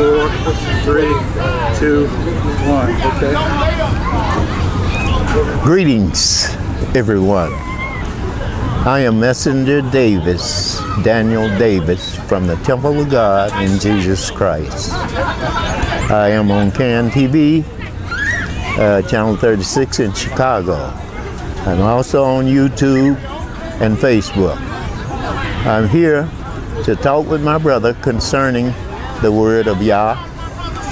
4, 3, 2, 1. Okay. Greetings, everyone. I am Messenger Davis, Daniel Davis, from the Temple of God in Jesus Christ. I am on CAN TV, Channel 36 in Chicago. I'm also on YouTube and Facebook. I'm here to talk with my brother concerning the word of Yah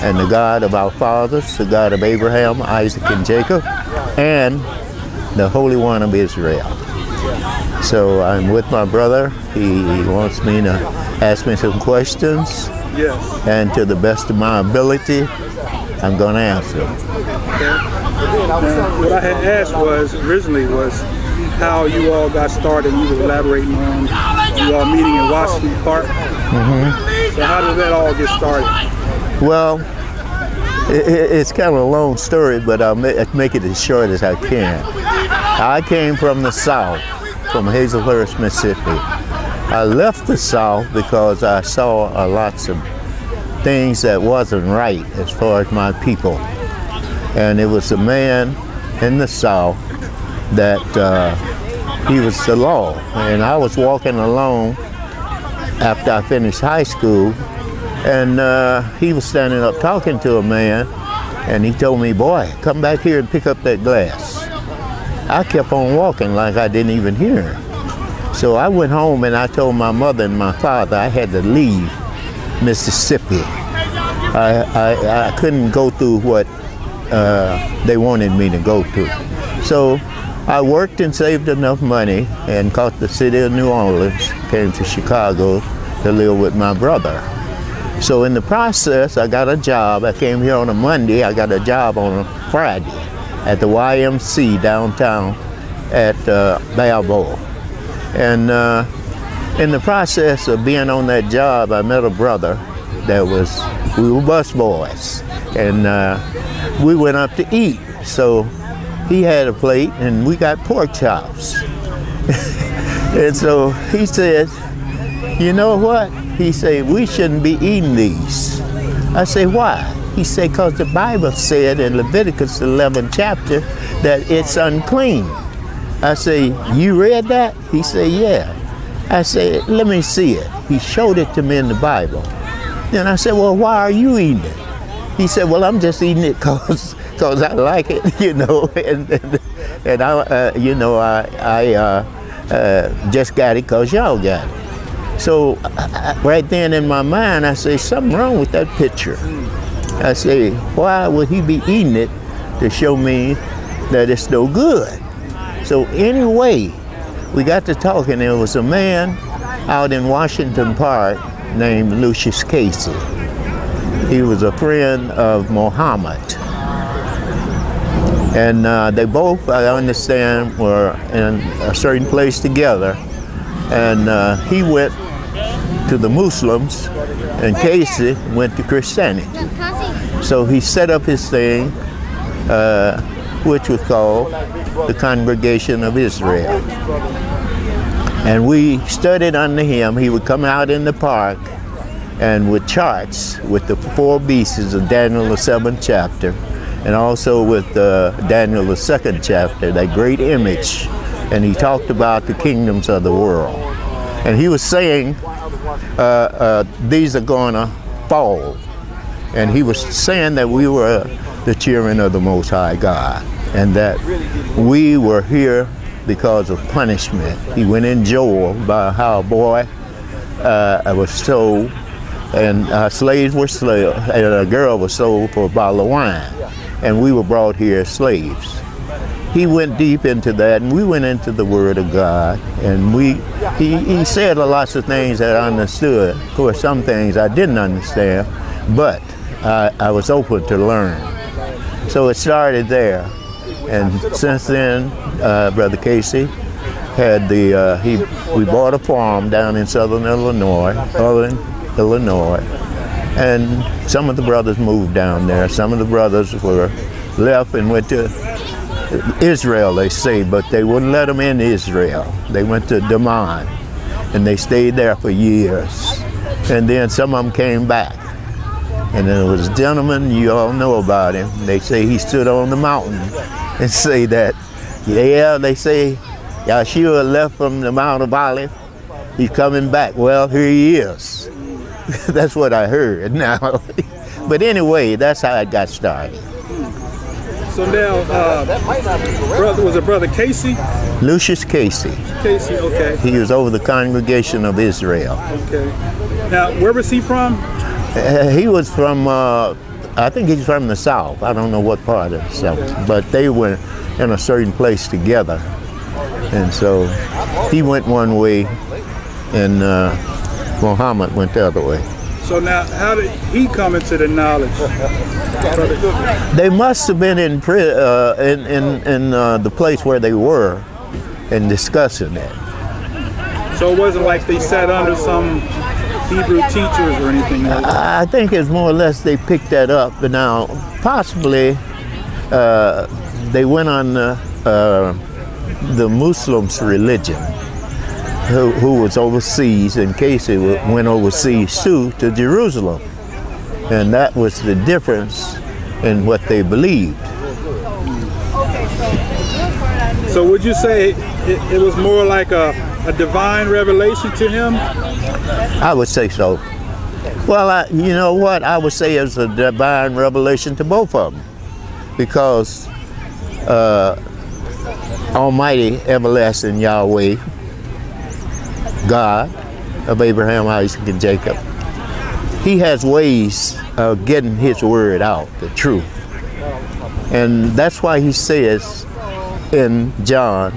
and the God of our fathers, the God of Abraham, Isaac, and Jacob, and the Holy One of Israel. So I'm with my brother. He wants me to ask me some questions. Yes. And to the best of my ability, I'm going to answer. Okay. Now, what I had asked originally was how you all got started. You were elaborating on you all meeting in Washington Park. Mm-hmm. So how did that all get started? Well, it's kind of a long story, but I'll make it as short as I can. I came from the South, from Hazelhurst, Mississippi. I left the South because I saw lots of things that wasn't right as far as my people. And it was a man in the South that he was the law. And I was walking along after I finished high school, and he was standing up talking to a man, and he told me, "Boy, come back here and pick up that glass." I kept on walking like I didn't even hear him. So I went home and I told my mother and my father I had to leave Mississippi. I couldn't go through what they wanted me to go to. So I worked and saved enough money and caught the city of New Orleans, came to Chicago to live with my brother. So in the process, I got a job. I came here on a Monday. I got a job on a Friday at the YMC downtown at Balboa. And in the process of being on that job, I met a brother that we were bus boys. And we went up to eat. So he had a plate and we got pork chops. And so he said, "You know what?" He said, "We shouldn't be eating these." I said, "Why?" He said, "Because the Bible said in Leviticus 11th chapter that it's unclean." I said, "You read that?" He said, "Yeah." I said, "Let me see it." He showed it to me in the Bible. Then I said, "Well, why are you eating it?" He said, "Well, I'm just eating it because I like it, you know, and I, you know, I just got it because y'all got it." So right then in my mind, I say, something wrong with that picture. I say, why would he be eating it to show me that it's no good? So anyway, we got to talking. There was a man out in Washington Park named Lucius Casey. He was a friend of Muhammad. And they both, I understand, were in a certain place together. And he went to the Muslims, and Casey went to Christianity. So he set up his thing, which was called the Congregation of Israel. And we studied under him. He would come out in the park and with charts with the 4 beasts of Daniel the 7th chapter, and also with Daniel the 2nd chapter, that great image. And he talked about the kingdoms of the world. And he was saying, these are going to fall. And he was saying that we were the children of the Most High God, and that we were here because of punishment. He went in Joel about how a boy was sold, and slaves were sold, and a girl was sold for a bottle of wine, and we were brought here as slaves. He went deep into that, and we went into the Word of God, and he said lots of things that I understood. Of course, some things I didn't understand, but I was open to learn. So it started there, and since then, Brother Casey had we bought a farm down in southern Illinois, and some of the brothers moved down there. Some of the brothers were left and went to Israel, they say, but they wouldn't let them in Israel. They went to Daman, and they stayed there for years. And then some of them came back. And there was a gentleman, you all know about him. They say he stood on the mountain and say that, yeah, they say Yahshua left from the Mount of Olive. He's coming back. Well, here he is. That's what I heard now. But anyway, that's how it got started. So now, was it Brother Casey? Lucius Casey. Casey, okay. He was over the congregation of Israel. Okay. Now, where was he from? He was from, I think he's from the South. I don't know what part of the South. Okay. But they were in a certain place together. And so he went one way and Muhammad went the other way. So now, how did he come into the knowledge? They must have been in the place where they were and discussing it. So it wasn't like they sat under some Hebrew teachers or anything like that? I think it's more or less they picked that up. But now, possibly, they went on the Muslims' religion, who was overseas, and Casey went overseas too, to Jerusalem. And that was the difference in what they believed. So would you say it was more like a divine revelation to him? I would say so. Well, you know what? I would say it's a divine revelation to both of them. Because Almighty, everlasting Yahweh, God of Abraham, Isaac, and Jacob, he has ways of getting his word out, the truth. And that's why he says in John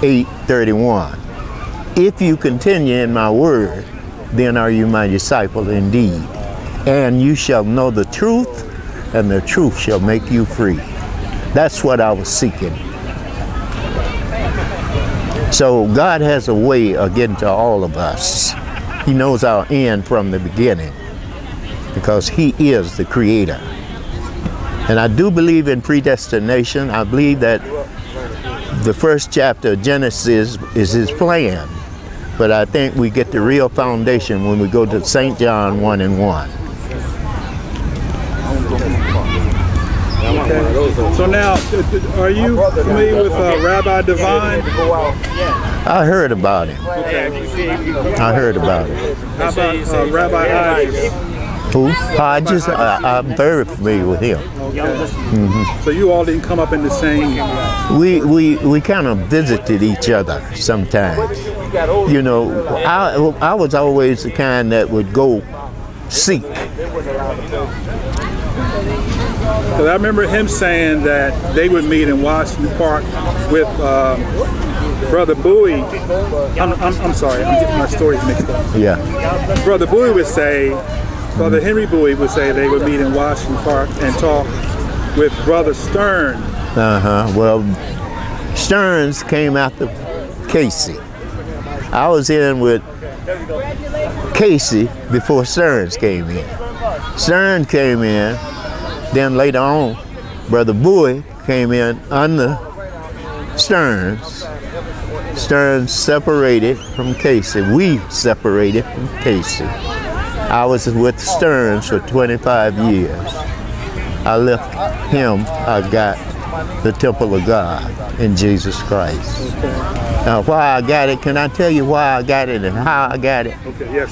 8:31, if you continue in my word, then are you my disciple indeed. And you shall know the truth, and the truth shall make you free. That's what I was seeking. So God has a way of getting to all of us. He knows our end from the beginning because he is the creator. And I do believe in predestination. I believe that the first chapter of Genesis is his plan. But I think we get the real foundation when we go to St. John 1:1. Okay. So now, are you familiar with Rabbi Divine? I heard about him. I heard about it. How about Rabbi Hodges? Who? Hodges? I'm very familiar with him. Okay. So you all didn't come up in the same... We kind of visited each other sometimes. You know, I was always the kind that would go seek. Because I remember him saying that they would meet in Washington Park with Brother Bowie. I'm sorry, I'm getting my stories mixed up. Yeah. Brother Bowie would say, Brother Henry Bowie would say they would meet in Washington Park and talk with Brother Stern. Well, Stearns came after Casey. I was in with Casey before Stearns came in. Stearns came in, then later on, Brother Bowie came in under Stearns. Stearns separated from Casey. We separated from Casey. I was with Stearns for 25 years. I left him, I got the temple of God in Jesus Christ. Now, why I got it, can I tell you why I got it and how I got it? Okay, yes.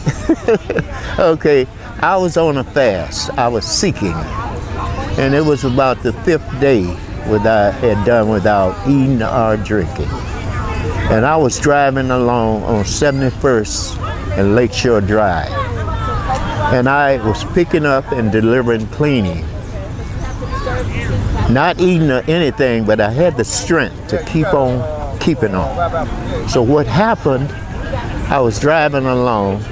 Okay, I was on a fast. I was seeking. And it was about the 5th day that I had done without eating or drinking. And I was driving along on 71st and Lakeshore Drive. And I was picking up and delivering cleaning. Not eating or anything, but I had the strength to keep on keeping on. So what happened, I was driving along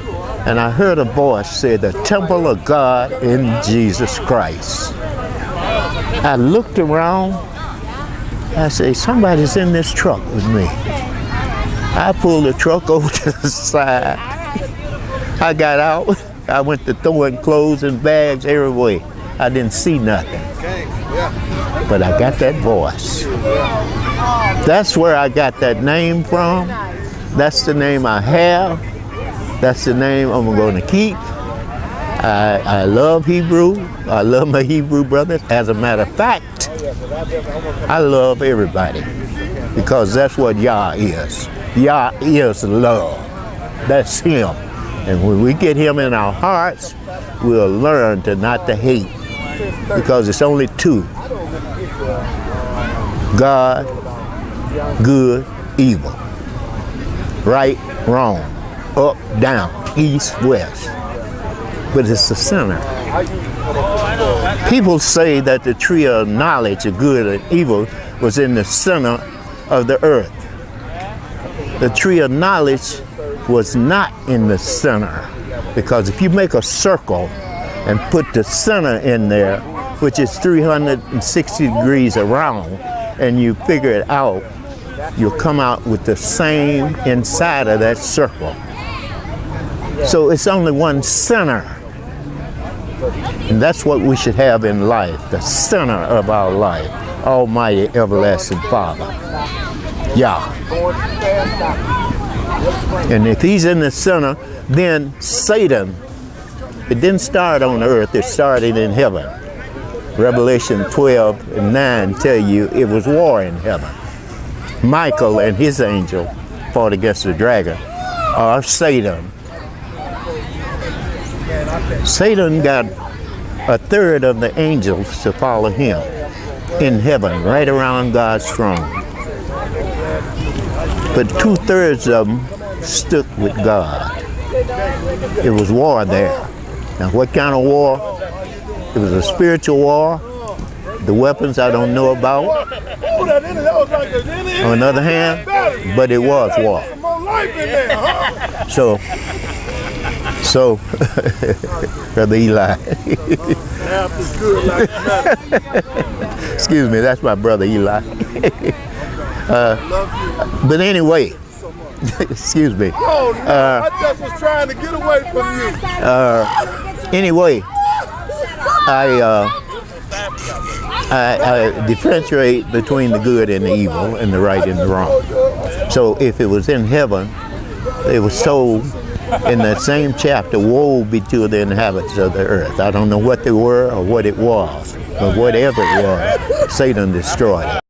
and I heard a voice say, the temple of God in Jesus Christ. I looked around, I said, somebody's in this truck with me. I pulled the truck over to the side. I got out, I went to throwing clothes and bags everywhere. I didn't see nothing. But I got that voice. That's where I got that name from. That's the name I have. That's the name I'm going to keep. I love Hebrew. I love my Hebrew brothers. As a matter of fact, I love everybody because that's what Yah is. Yah is love. That's Him. And when we get Him in our hearts, we'll learn to not to hate because it's only two. God, good, evil. Right, wrong. Up, down, east, west. But it's the center. People say that the tree of knowledge of good and evil was in the center of the earth. The tree of knowledge was not in the center, because if you make a circle and put the center in there, which is 360 degrees around, and you figure it out, you'll come out with the same inside of that circle. So it's only one center. And that's what we should have in life, the center of our life, Almighty Everlasting Father, Yah. And if He's in the center, then Satan, it didn't start on earth, it started in heaven. Revelation 12:9 tell you it was war in heaven. Michael and his angel fought against the dragon, or Satan. Satan got a third of the angels to follow him in heaven, right around God's throne. But 2/3 of them stuck with God. It was war there. Now, what kind of war? It was a spiritual war. The weapons I don't know about. On the other hand, but it was war. So, Brother Eli. Excuse me, that's my brother Eli. But anyway, excuse me. I just was trying to get away from you. Anyway, I differentiate between the good and the evil and the right and the wrong. So if it was in heaven, it was told in that same chapter, woe be to the inhabitants of the earth. I don't know what they were or what it was, but whatever it was, Satan destroyed it.